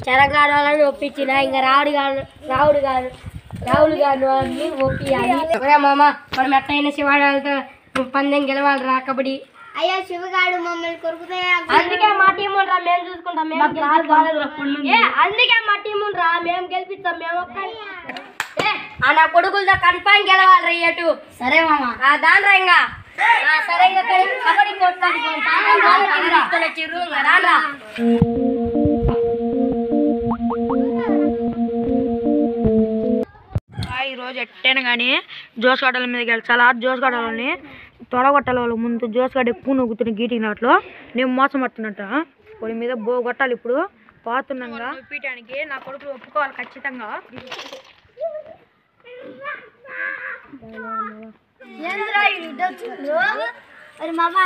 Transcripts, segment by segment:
చెరగాడు వాళ్ళని ఒప్పించిన ఇంకా రావుడు గారు అన్ని ఒప్పియాలి మామ మనం ఎట్టయినా శివాడాలతో పందెం గెలవాలిరా కబడ్డీ. అయ్యా శివగాడు మమ్మల్ని కొరుకుతే అందుకే మా టీం రా మేము చూసుకుంటాం అందుకే మా టీం రా మేము గెలిపిస్తాం మేము నా కొడుకులతో కన్ఫామ్ గెలవాలి రేటు. సరే మామ దాని రా ఇంకా సరే కబడ్డీ రారా. ఈరోజు ఎట్టైనా కానీ జోస్ గడ్డల మీద గెలిచాలా. జోస్ గడ్డలని తొడగొట్టాలి. వాళ్ళు ముందు జోస్ గడ్డ ఎక్కువ నొక్కుతున్న గీటినట్లు నేను మోసం పడుతున్నట్ట వాడి మీద కొట్టాలి. ఇప్పుడు పోతున్నాగా చూపించడానికి నా కొడుకులు ఒప్పుకోవాలి ఖచ్చితంగా. మామ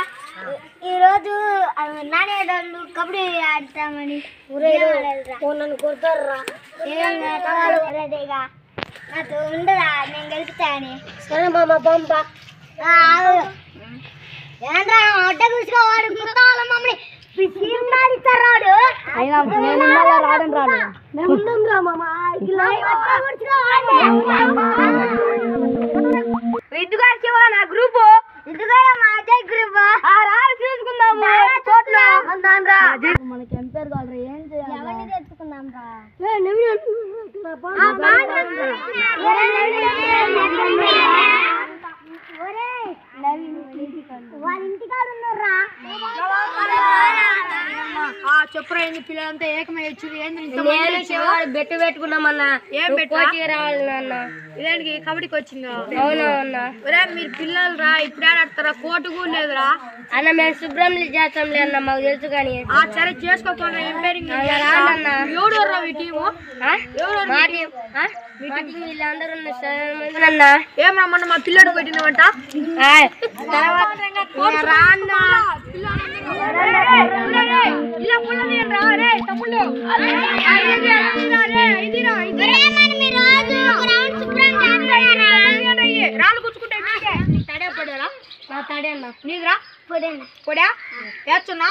ఈరోజు నానేదాళ్ళు కబడ్డీ ఆడతామని నన్ను కొడతారా నాతో ఉండదా నేను గెలుపుతాని. సరే మామ పంప ఏంట్రా అడ్డ కూర్చుకోవాడు గుర్తావాలి మమ్మల్ని రాడు ఇదిగా శివ నా గ్రూపు ఇదిగా మా అజయ్ గ్రూప్ రాడు చూసుకుందాము చోట్ల మనకి ఎంపైర్ కావాలి. ఏం చేయాలి ఎవరిని తెచ్చుకుందాం రా వాళ్ళ ఇంటికాడు ఉన్నారా చెప్పురా ఏంది పిల్లలంతా ఏకమయ్యొచ్చు ఏంది బెట్టు పెట్టుకున్నామన్నా ఏం పెట్టు రావాలి నాన్న ఇదేంటి కబడ్డీకి వచ్చిందా? అవునా మీరు పిల్లలు రా ఇప్పుడు ఆడతారా కోర్టు కూడా లేదురా అన్న మేము శుభ్రం చేస్తాంలే అన్న మాకు తెలుసు కానీ సరే చేసుకోకుండా ఎంపైరింగ్ ఎవడు రా ఈ టీము వీళ్ళందరూ ఏమన్నా మొన్న మా పిల్లడు పెట్టినవంట రాళ్ళు కూర్చుకుంటే తడే పడేరా తడే అన్న నీదిరా పొడా వేస్తున్నా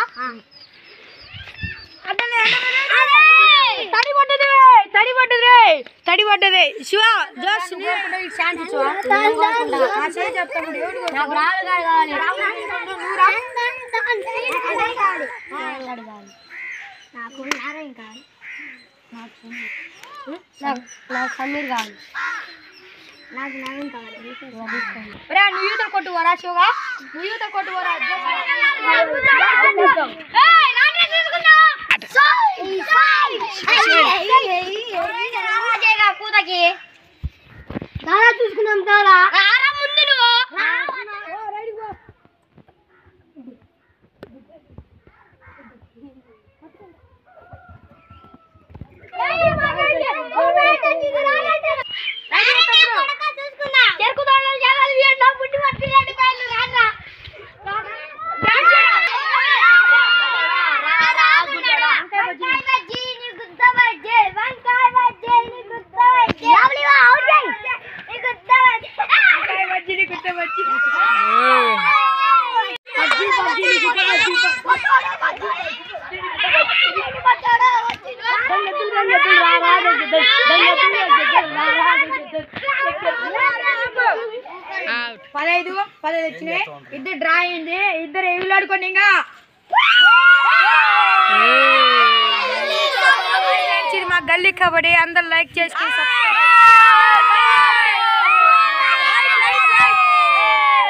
తడి పడ్డది శివ జోస్ నాకు సమీర్ కావాలి నాకు నవీన్ కావాలి. నువ్వు యూత కొట్టుకోరా శివగా నువ్వు యూత కొట్టుకోరా కూతకి దారా చూసుకున్నాం దారా ముందు నువ్వు పదైదు వచ్చినాయి. ఇద్దరు డ్రా అయింది. ఇద్దరు ఎగులాడుకోండి ఇంకా మా గల్లీ కబడ్డీ అందరు లైక్ చేసుకుని